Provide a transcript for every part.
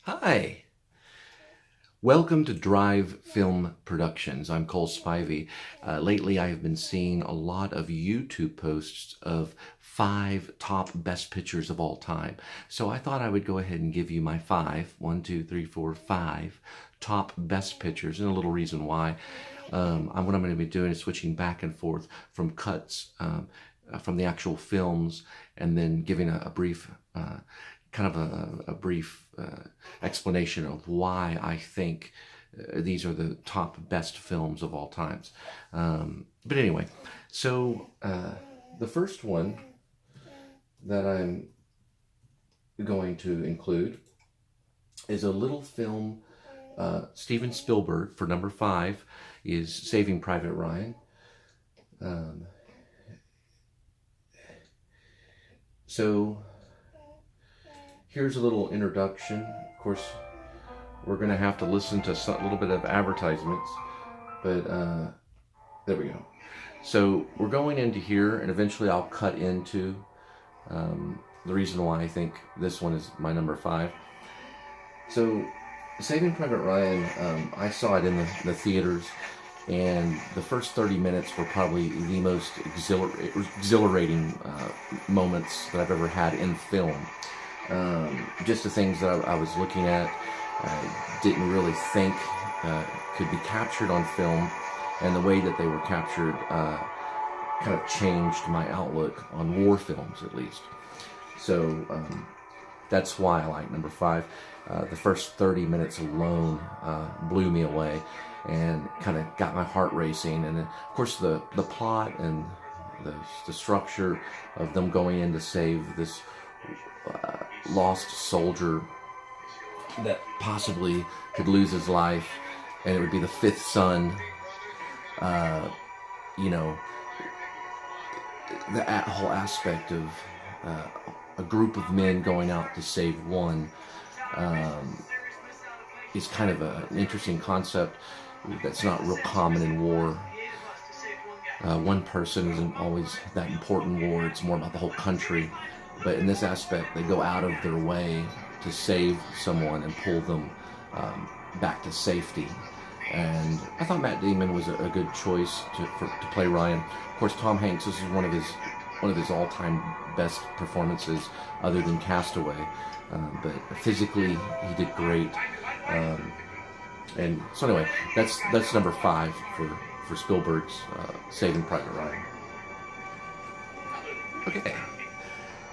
Hi, welcome to Drive Film Productions. I'm Cole Spivey. Lately, I have been seeing a lot of YouTube posts of 5 top best pictures of all time. So I thought I would go ahead and give you my 5 top best pictures, and a little reason why. What I'm going to be doing is switching back and forth from cuts from the actual films, and then giving a brief a brief explanation of why I think these are the top best films of all times. But anyway, so the first one that I'm going to include is a little film. Steven Spielberg, for number 5, is Saving Private Ryan. So here's a little introduction. Of course, we're going to have to listen to a little bit of advertisements, but there we go. So we're going into here, and eventually I'll cut into the reason why I think this one is my number 5. So Saving Private Ryan, I saw it in the theaters, and the first 30 minutes were probably the most exhilarating moments that I've ever had in film. Just the things that I was looking at, I didn't really think could be captured on film, and the way that they were captured kind of changed my outlook on war films, at least. So that's why I like number 5. The first 30 minutes alone blew me away and kind of got my heart racing. And then, of course, the plot and the structure of them going in to save this lost soldier that possibly could lose his life, and it would be the 5th son. The whole aspect of a group of men going out to save one is kind of an interesting concept that's not real common in war. One person isn't always that important in war. It's more about the whole country. But in this aspect, they go out of their way to save someone and pull them back to safety. And I thought Matt Damon was a good choice to play Ryan. Of course, Tom Hanks, this is one of his all-time best performances, other than Castaway. But physically, he did great. And so anyway, that's number 5 for Spielberg's Saving Private Ryan. Okay.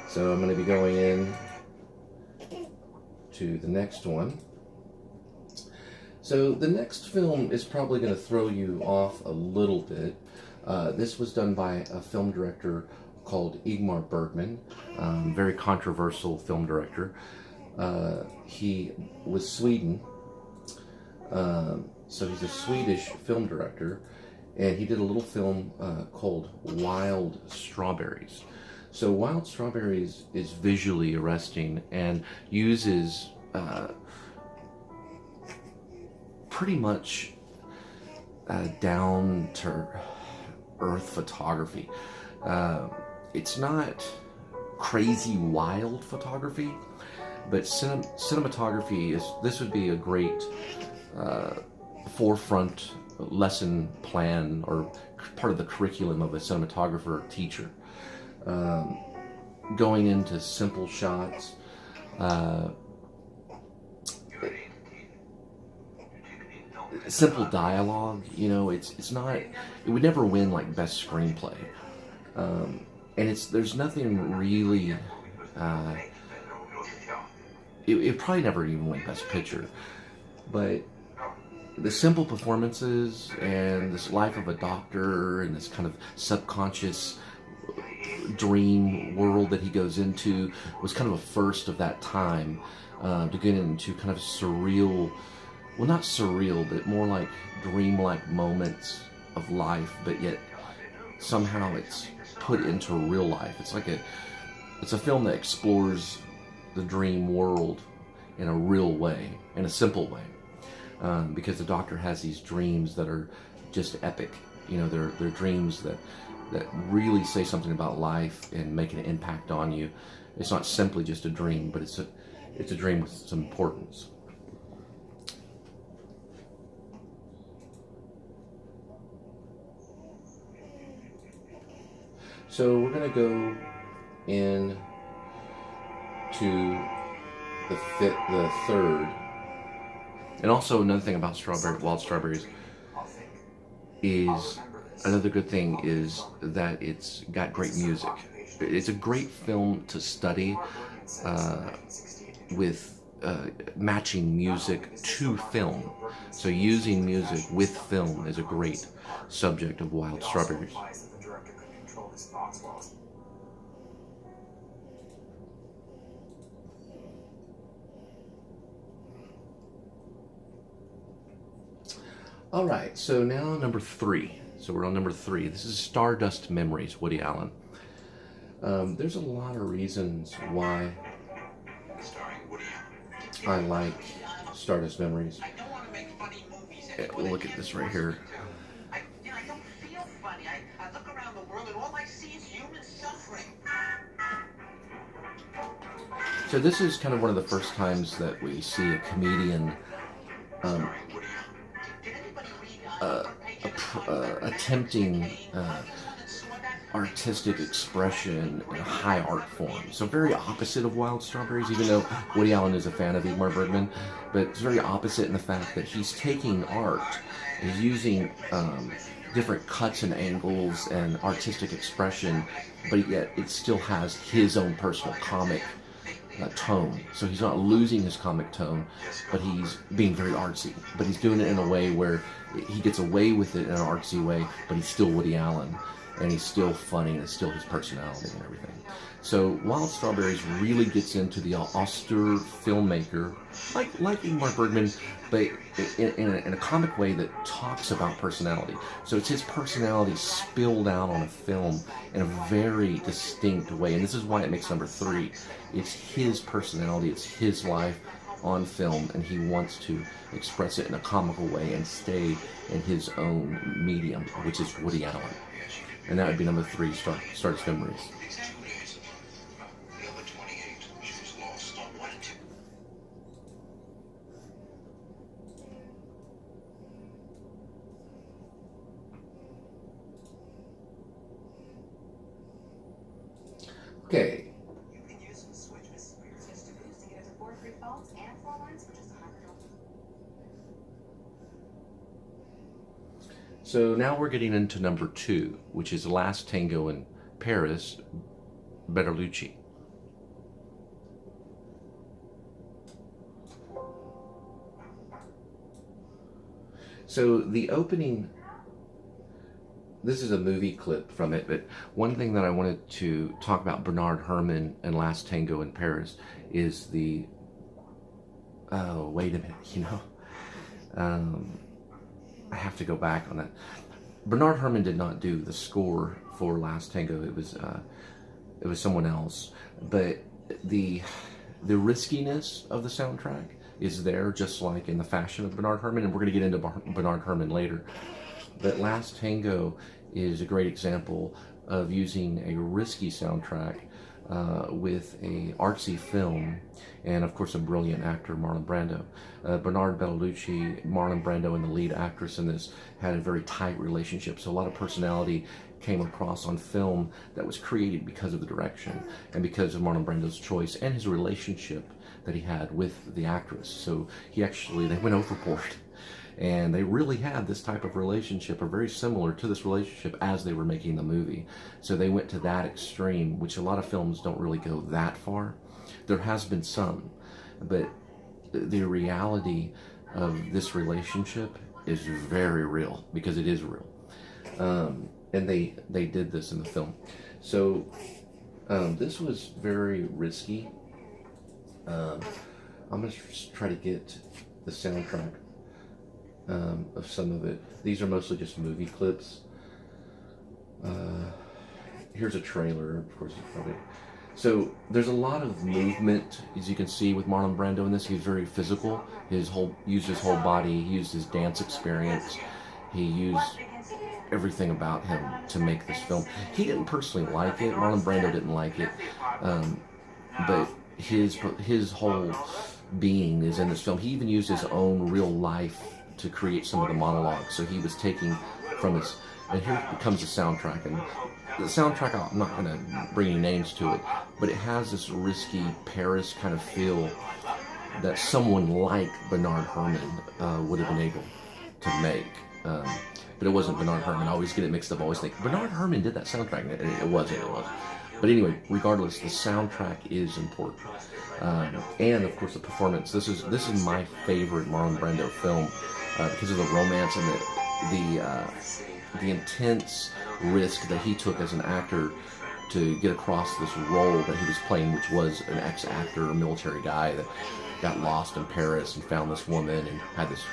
So I'm going to be going in to the next one. So the next film is probably going to throw you off a little bit. This was done by a film director called Ingmar Bergman, very controversial film director. He was Sweden, so he's a Swedish film director, and he did a little film called Wild Strawberries. So Wild Strawberries is visually arresting and uses pretty much down to earth photography. It's not crazy wild photography, but cinematography this would be a great forefront lesson plan or part of the curriculum of a cinematographer or teacher. Going into simple shots, simple dialogue. It's not. It would never win like best screenplay, and there's nothing really. It probably never even win best picture, but the simple performances and this life of a doctor and this kind of subconscious dream world that he goes into was kind of a first of that time, to get into kind of surreal, well, not surreal, but more like dreamlike moments of life, but yet somehow it's put into real life. It's a film that explores the dream world in a real way, in a simple way, because the doctor has these dreams that are just epic. They're dreams that really say something about life and make an impact on you. It's not simply just a dream, but it's a dream with some importance. So we're gonna go in to the third. And also another thing about wild strawberries is another good thing is that it's got great music. It's a great film to study with matching music to film. So using music with film is a great subject of Wild Strawberries. All right, so now number 3. So we're on number 3. This is Stardust Memories, Woody Allen. There's a lot of reasons why I like Stardust Memories. Look at this right here. I don't feel funny. I look around the world and all I see is human suffering. So this is kind of one of the first times that we see a comedian attempting artistic expression in a high art form. So very opposite of Wild Strawberries, even though Woody Allen is a fan of Ingmar Bergman, but it's very opposite in the fact that he's taking art, he's using different cuts and angles and artistic expression, but yet it still has his own personal comic tone. So he's not losing his comic tone, but he's being very artsy. But he's doing it in a way where he gets away with it in an artsy way, but he's still Woody Allen, and he's still funny, and it's still his personality and everything. So Wild Strawberries really gets into the austere filmmaker, like Ingmar Bergman, but in a comic way that talks about personality. So it's his personality spilled out on a film in a very distinct way, and this is why it makes number 3. It's his personality, it's his life on film, and he wants to express it in a comical way and stay in his own medium, which is Woody Allen. And that would be number 3, Stardust Memories. Okay. You can use the switch with Spears distributors to get up to 4 free phones and 4 lines for just $100. So now we're getting into number 2, which is Last Tango in Paris, Bertolucci. So the opening, this is a movie clip from it, but one thing that I wanted to talk about Bernard Herrmann and Last Tango in Paris is the, oh, wait a minute, I have to go back on that. Bernard Herrmann did not do the score for Last Tango. It was someone else. But the riskiness of the soundtrack is there, just like in the fashion of Bernard Herrmann, and we're going to get into Bernard Herrmann later. But Last Tango is a great example of using a risky soundtrack with a artsy film, and of course a brilliant actor, Marlon Brando. Bernard Bertolucci, Marlon Brando, and the lead actress in this had a very tight relationship, so a lot of personality came across on film that was created because of the direction and because of Marlon Brando's choice and his relationship that he had with the actress. So they went overboard, and they really had this type of relationship, or very similar to this relationship, as they were making the movie. So they went to that extreme, which a lot of films don't really go that far. There has been some, but the reality of this relationship is very real, because it is real. And they did this in the film. So this was very risky. I'm going to try to get the soundtrack of some of it. These are mostly just movie clips. Here's a trailer, of course. So there's a lot of movement, as you can see, with Marlon Brando in this. He's very physical. Used his whole body. He used his dance experience. He used everything about him to make this film. He didn't personally like it. Marlon Brando didn't like it, but his whole being is in this film. He even used his own real life to create some of the monologues. So he was taking from his, and here comes the soundtrack, and the soundtrack, I'm not going to bring any names to it, but it has this risky Paris kind of feel that someone like Bernard Herrmann would have been able to make. But it wasn't Bernard Herrmann. I always get it mixed up. I always think Bernard Herrmann did that soundtrack. It wasn't. But anyway, regardless, the soundtrack is important, and of course the performance. This is my favorite Marlon Brando film because of the romance and the intense risk that he took as an actor to get across this role that he was playing, which was an ex-actor, a military guy that got lost in Paris and found this woman and had this,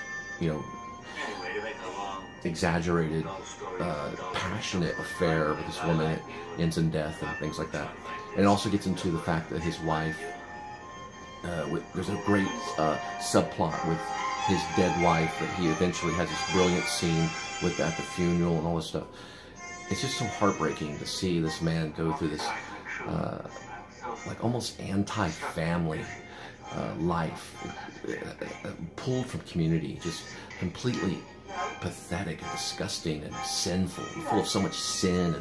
exaggerated, passionate affair with this woman. It ends in death and things like that. And it also gets into the fact that his wife, there's a great subplot with his dead wife that he eventually has this brilliant scene with at the funeral and all this stuff. It's just so heartbreaking to see this man go through this like almost anti-family life, pulled from community, just completely pathetic and disgusting and sinful, full of so much sin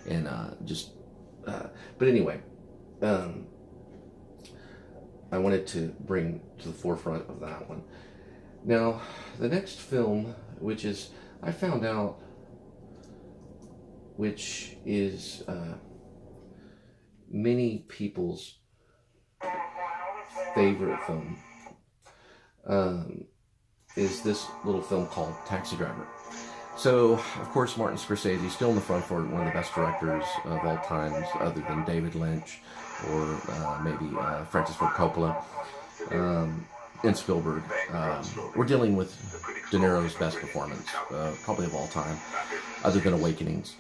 and but anyway, I wanted to bring to the forefront of that one. Now, the next film, which is, I found out, which is many people's favorite film, is this little film called Taxi Driver. So, of course, Martin Scorsese is still in the front for one of the best directors of all times, other than David Lynch or maybe Francis Ford Coppola and Spielberg. We're dealing with De Niro's best performance, probably of all time, other than Awakenings.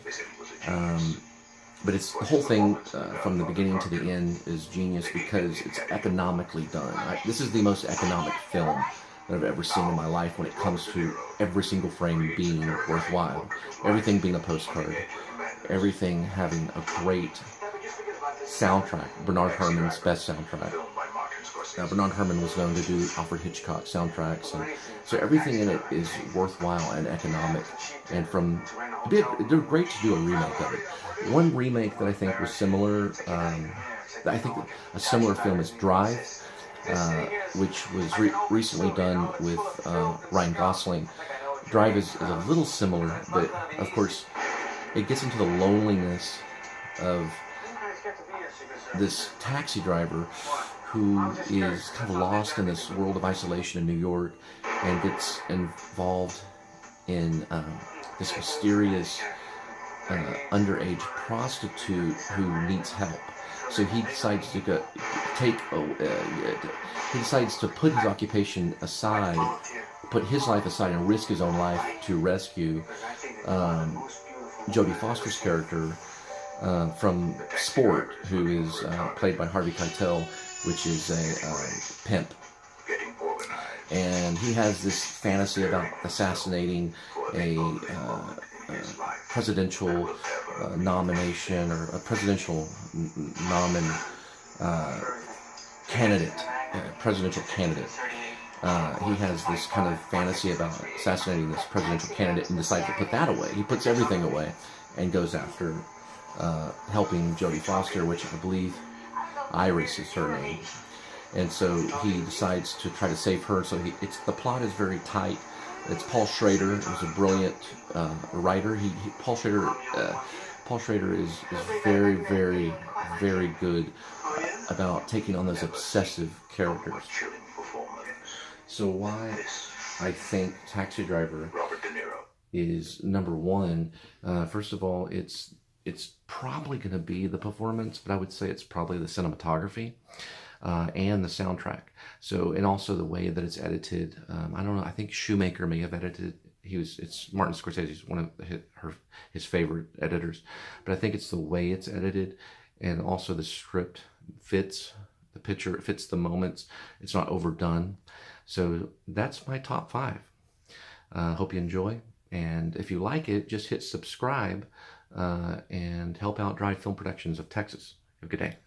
But it's the whole thing from the beginning to the end is genius because it's economically done. This is the most economic film that I've ever seen in my life when it comes to every single frame being worthwhile, everything being a postcard, everything having a great soundtrack. Bernard Herrmann's best soundtrack. Bernard Herrmann was known to do Alfred Hitchcock soundtracks, and so everything in it is worthwhile and economic. And they're great to do a remake of it. One remake that I think was similar, I think a similar film is Drive, which was recently done with Ryan Gosling. Drive is a little similar, but of course it gets into the loneliness of this taxi driver who is kind of lost in this world of isolation in New York and gets involved in this mysterious underage prostitute who needs help. So he decides to he decides to put his occupation aside, put his life aside, and risk his own life to rescue Jodie Foster's character from Sport, who is played by Harvey Keitel, which is a pimp. And he has this fantasy about assassinating a presidential nomination or a presidential presidential candidate. He has this kind of fantasy about assassinating this presidential candidate and decides to put that away. He puts everything away and goes after helping Jodie Foster, which I believe Iris is her name. And so he decides to try to save her. So the plot is very tight. It's Paul Schrader, who's a brilliant writer. Paul Schrader is very, very, very good about taking on those obsessive characters. So why I think Taxi Driver is number one, first of all, it's probably going to be the performance, but I would say it's probably the cinematography and the soundtrack. So, and also the way that it's edited. I don't know. I think Shoemaker may have edited. It's Martin Scorsese's one of his favorite editors, but I think it's the way it's edited, and also the script fits the picture. It fits the moments. It's not overdone. So that's my top 5. Hope you enjoy, and if you like it, just hit subscribe and help out Drive Film Productions of Texas. Have a good day.